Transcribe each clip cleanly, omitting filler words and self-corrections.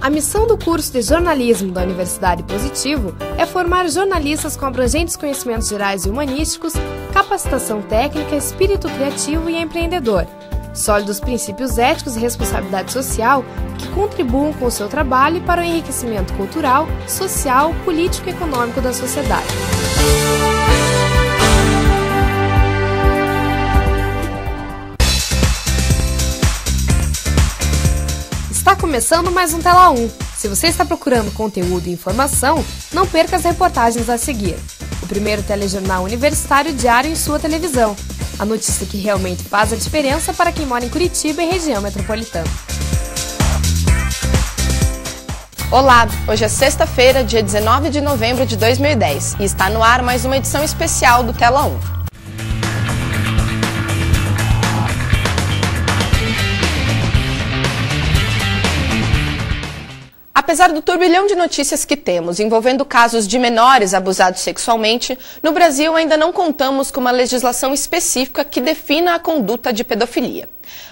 A missão do curso de jornalismo da Universidade Positivo é formar jornalistas com abrangentes conhecimentos gerais e humanísticos, capacitação técnica, espírito criativo e empreendedor, sólidos princípios éticos e responsabilidade social que contribuam com o seu trabalho para o enriquecimento cultural, social, político e econômico da sociedade. Está começando mais um Tela 1. Se você está procurando conteúdo e informação, não perca as reportagens a seguir. O primeiro telejornal universitário diário em sua televisão. A notícia que realmente faz a diferença para quem mora em Curitiba e região metropolitana. Olá, hoje é sexta-feira, dia 19 de novembro de 2010 e está no ar mais uma edição especial do Tela 1. Apesar do turbilhão de notícias que temos envolvendo casos de menores abusados sexualmente, no Brasil ainda não contamos com uma legislação específica que defina a conduta de pedofilia.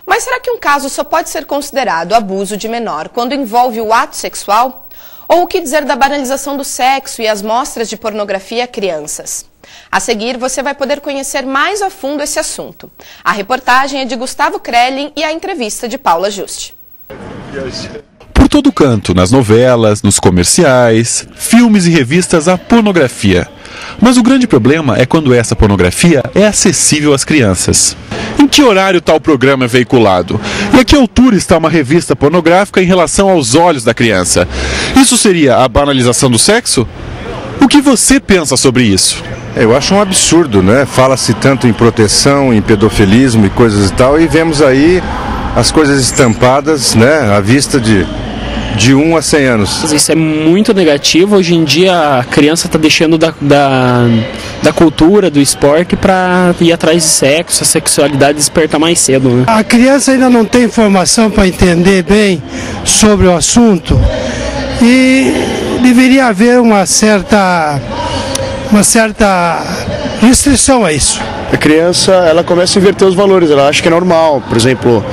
Mas será que um caso só pode ser considerado abuso de menor quando envolve o ato sexual? Ou o que dizer da banalização do sexo e as mostras de pornografia a crianças? A seguir, você vai poder conhecer mais a fundo esse assunto. A reportagem é de Gustavo Krellin e a entrevista de Paula Juste. Por todo canto, nas novelas, nos comerciais, filmes e revistas, há pornografia. Mas o grande problema é quando essa pornografia é acessível às crianças. Em que horário tal programa é veiculado? E a que altura está uma revista pornográfica em relação aos olhos da criança? Isso seria a banalização do sexo? O que você pensa sobre isso? Eu acho um absurdo, né? Fala-se tanto em proteção, em pedofilismo e coisas e tal, e vemos aí as coisas estampadas, né, à vista de 1 a 100 anos. Isso é muito negativo. Hoje em dia a criança está deixando da cultura, do esporte para ir atrás de sexo, a sexualidade desperta mais cedo, né? A criança ainda não tem informação para entender bem sobre o assunto e deveria haver uma certa restrição a isso. A criança, ela começa a inverter os valores, ela acha que é normal. Por exemplo,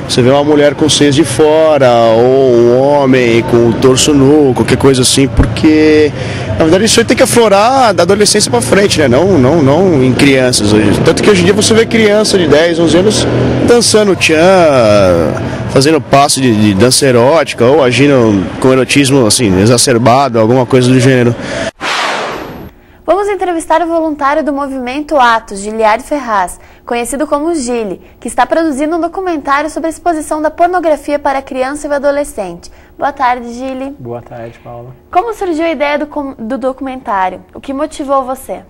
você vê uma mulher com seios de fora, ou um homem com o torso nu, qualquer coisa assim, porque na verdade isso aí tem que aflorar da adolescência para frente, né? Não em crianças hoje. Tanto que hoje em dia você vê criança de 10, 11 anos dançando tchan, fazendo passo de dança erótica, ou agindo com erotismo assim, exacerbado, alguma coisa do gênero. Vamos entrevistar o voluntário do movimento Atos, Giliard Ferraz, conhecido como Gili, que está produzindo um documentário sobre a exposição da pornografia para criança e adolescente. Boa tarde, Gili. Boa tarde, Paula. Como surgiu a ideia do documentário? O que motivou você?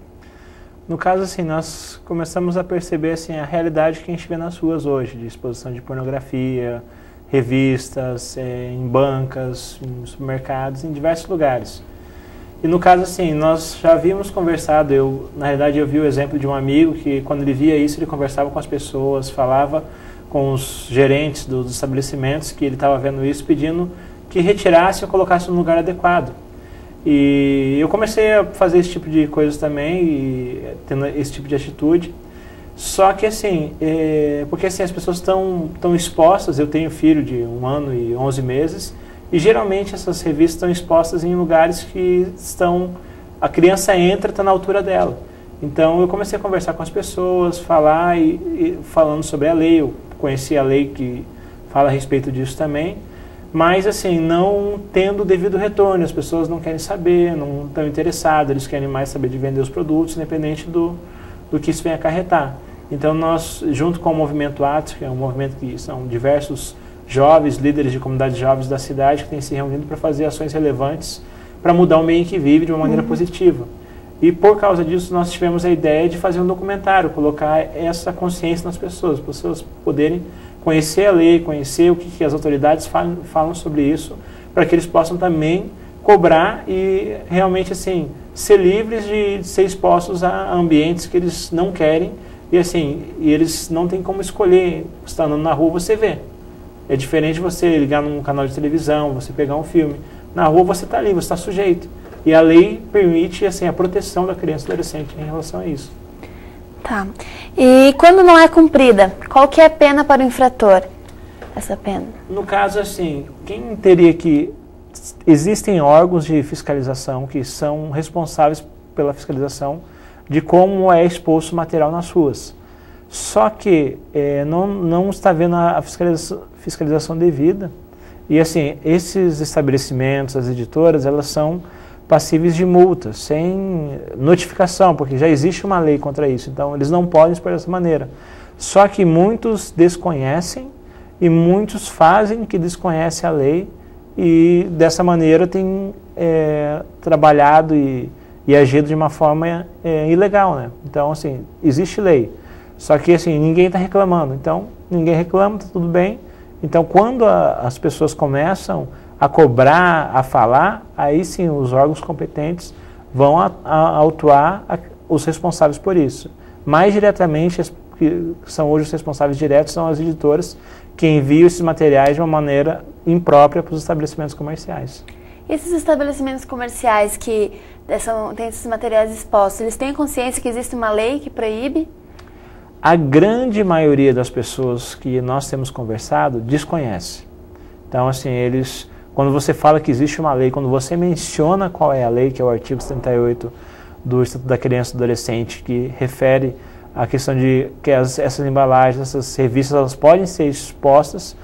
No caso, assim, nós começamos a perceber assim, a realidade que a gente vê nas ruas hoje, de exposição de pornografia, revistas, em bancas, em supermercados, em diversos lugares. E no caso, assim, nós já havíamos conversado, na realidade eu vi o exemplo de um amigo que quando ele via isso, ele conversava com as pessoas, falava com os gerentes dos estabelecimentos que ele estava vendo isso, pedindo que retirasse ou colocasse no lugar adequado. E eu comecei a fazer esse tipo de coisas também, e tendo esse tipo de atitude. Só que assim, porque assim, as pessoas estão expostas, eu tenho filho de 1 ano e 11 meses, e geralmente essas revistas estão expostas em lugares que a criança entra, está na altura dela. Então eu comecei a conversar com as pessoas, falar e falando sobre a lei, eu conheci a lei que fala a respeito disso também, mas assim, não tendo o devido retorno, as pessoas não querem saber, não estão interessadas, eles querem mais saber de vender os produtos, independente do que isso vem acarretar. Então nós, junto com o Movimento Atos, que é um movimento que são diversos jovens, líderes de comunidades jovens da cidade que têm se reunido para fazer ações relevantes para mudar o meio em que vive de uma maneira positiva. E por causa disso nós tivemos a ideia de fazer um documentário, colocar essa consciência nas pessoas, para as pessoas poderem conhecer a lei, conhecer o que as autoridades falam sobre isso, para que eles possam também cobrar e realmente assim ser livres de ser expostos a ambientes que eles não querem e assim, e eles não têm como escolher. Você está andando na rua, você vê. É diferente você ligar num canal de televisão, você pegar um filme. Na rua você está ali, você está sujeito. E a lei permite assim, a proteção da criança e do adolescente em relação a isso. Tá. E quando não é cumprida, qual que é a pena para o infrator? Essa pena? No caso, assim, quem teria que existem órgãos de fiscalização que são responsáveis pela fiscalização de como é exposto o material nas ruas. Só que não está havendo a fiscalização devida. E assim, esses estabelecimentos, as editoras, elas são passíveis de multas, sem notificação, porque já existe uma lei contra isso. Então, eles não podem expor dessa maneira. Só que muitos desconhecem e muitos fazem que desconhecem a lei e dessa maneira têm trabalhado e agido de uma forma ilegal, né? Então, assim, existe lei. Só que, assim, ninguém está reclamando. Então, ninguém reclama, está tudo bem. Então, quando as pessoas começam a cobrar, a falar, aí sim os órgãos competentes vão autuar os responsáveis por isso. Mais diretamente, que são hoje os responsáveis diretos, são as editoras que enviam esses materiais de uma maneira imprópria para os estabelecimentos comerciais. E esses estabelecimentos comerciais que têm esses materiais expostos, eles têm consciência que existe uma lei que proíbe? A grande maioria das pessoas que nós temos conversado desconhece. Então, assim, quando você fala que existe uma lei, quando você menciona qual é a lei, que é o artigo 78 do Estatuto da Criança e do Adolescente, que refere à questão de que essas embalagens, essas revistas, elas podem ser expostas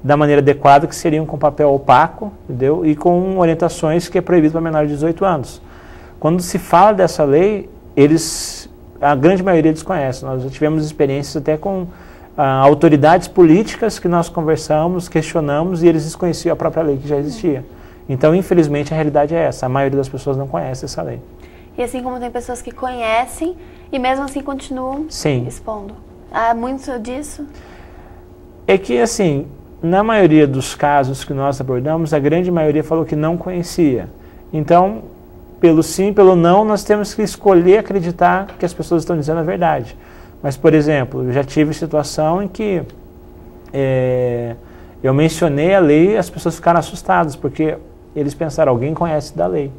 da maneira adequada, que seriam com papel opaco, entendeu? E com orientações que é proibido para menores de 18 anos. Quando se fala dessa lei, a grande maioria desconhece. Nós já tivemos experiências até com autoridades políticas que nós conversamos, questionamos e eles desconheciam a própria lei que já existia. Então, infelizmente, a realidade é essa. A maioria das pessoas não conhece essa lei. E assim como tem pessoas que conhecem e mesmo assim continuam expondo. Há muito disso? É que, assim, na maioria dos casos que nós abordamos, a grande maioria falou que não conhecia. Então, pelo sim, pelo não, nós temos que escolher acreditar que as pessoas estão dizendo a verdade. Mas, por exemplo, eu já tive situação em que eu mencionei a lei e as pessoas ficaram assustadas, porque eles pensaram, alguém conhece da lei.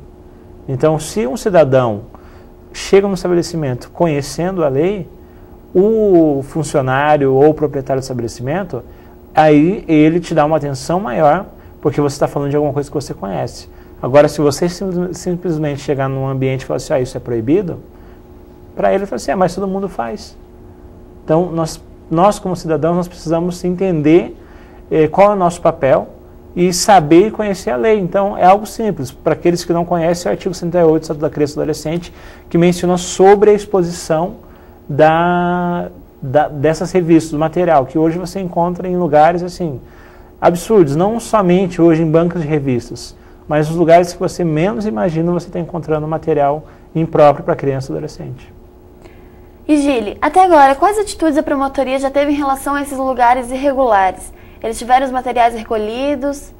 Então, se um cidadão chega no estabelecimento conhecendo a lei, o funcionário ou o proprietário do estabelecimento, aí ele te dá uma atenção maior, porque você está falando de alguma coisa que você conhece. Agora, se você simplesmente chegar num ambiente e falar assim, isso é proibido, para ele, ele fala assim, mas todo mundo faz. Então, nós como cidadãos, nós precisamos entender qual é o nosso papel e saber e conhecer a lei. Então, é algo simples. Para aqueles que não conhecem, é o artigo 68 do Estatuto da Criança e do Adolescente, que menciona sobre a exposição dessas revistas, do material, que hoje você encontra em lugares assim absurdos, não somente hoje em bancas de revistas, mas os lugares que você menos imagina você está encontrando material impróprio para criança e adolescente. E Gili, até agora, quais atitudes a promotoria já teve em relação a esses lugares irregulares? Eles tiveram os materiais recolhidos?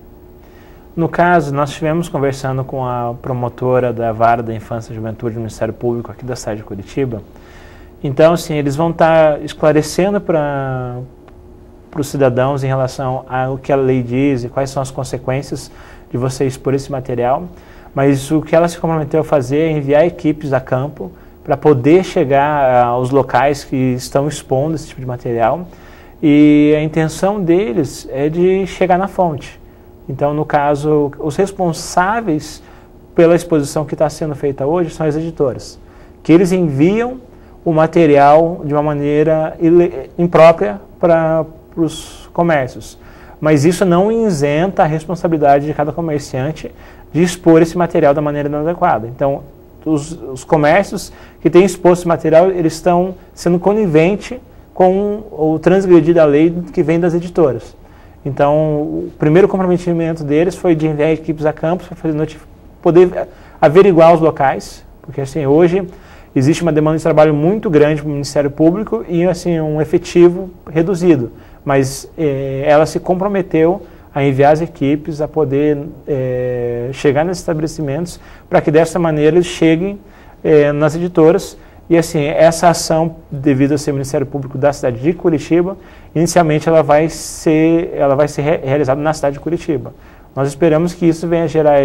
No caso, nós estivemos conversando com a promotora da Vara da Infância e Juventude do Ministério Público aqui da cidade de Curitiba. Então, assim, eles vão estar esclarecendo para os cidadãos em relação ao que a lei diz e quais são as consequências de você expor esse material. Mas o que ela se comprometeu a fazer é enviar equipes a campo para poder chegar aos locais que estão expondo esse tipo de material. E a intenção deles é de chegar na fonte. Então, no caso, os responsáveis pela exposição que está sendo feita hoje são as editoras, que eles enviam o material de uma maneira imprópria para os comércios. Mas isso não isenta a responsabilidade de cada comerciante de expor esse material da maneira inadequada. Então, os comércios que têm exposto esse material, eles estão sendo coniventes com o transgredir da lei que vem das editoras. Então, o primeiro comprometimento deles foi de enviar equipes a campo para poder averiguar os locais, porque assim, hoje existe uma demanda de trabalho muito grande para o Ministério Público e assim, um efetivo reduzido. Mas ela se comprometeu a enviar as equipes a poder chegar nesses estabelecimentos para que dessa maneira eles cheguem nas editoras. E assim, essa ação, devido a ser o Ministério Público da cidade de Curitiba, inicialmente ela vai ser realizada na cidade de Curitiba. Nós esperamos que isso venha gerar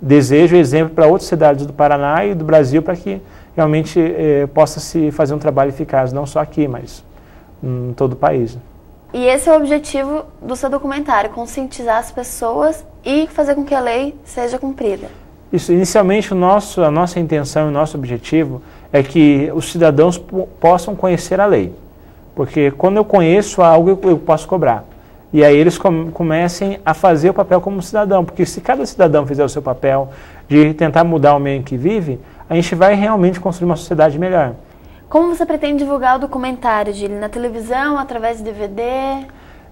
desejo e exemplo para outras cidades do Paraná e do Brasil, para que realmente possa se fazer um trabalho eficaz, não só aqui, mas em todo o país. E esse é o objetivo do seu documentário, conscientizar as pessoas e fazer com que a lei seja cumprida. Isso, inicialmente a nossa intenção e o nosso objetivo é que os cidadãos possam conhecer a lei. Porque quando eu conheço algo, eu posso cobrar. E aí eles comecem a fazer o papel como cidadão. Porque se cada cidadão fizer o seu papel de tentar mudar o meio em que vive, a gente vai realmente construir uma sociedade melhor. Como você pretende divulgar o documentário, Gili? Na televisão, através de DVD?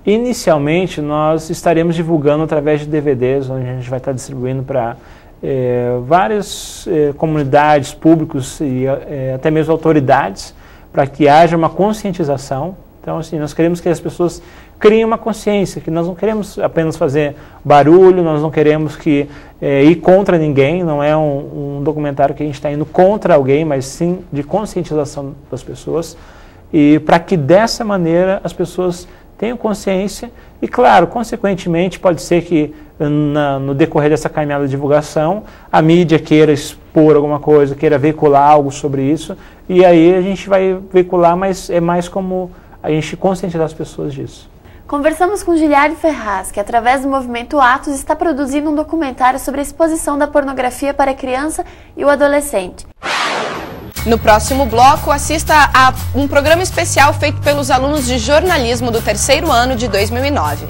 Inicialmente, nós estaremos divulgando através de DVDs, onde a gente vai estar distribuindo para várias comunidades, públicos e até mesmo autoridades, para que haja uma conscientização. Então, assim, nós queremos que as pessoas criem uma consciência, que nós não queremos apenas fazer barulho, nós não queremos ir contra ninguém, não é um documentário que a gente está indo contra alguém, mas sim de conscientização das pessoas, e para que dessa maneira as pessoas tenham consciência e, claro, consequentemente, pode ser que no decorrer dessa caminhada de divulgação, a mídia queira expor alguma coisa, queira veicular algo sobre isso, e aí a gente vai veicular, mas é mais como a gente conscientizar as pessoas disso. Conversamos com Giliardi Ferraz, que através do movimento Atos está produzindo um documentário sobre a exposição da pornografia para a criança e o adolescente. No próximo bloco, assista a um programa especial feito pelos alunos de jornalismo do terceiro ano de 2009.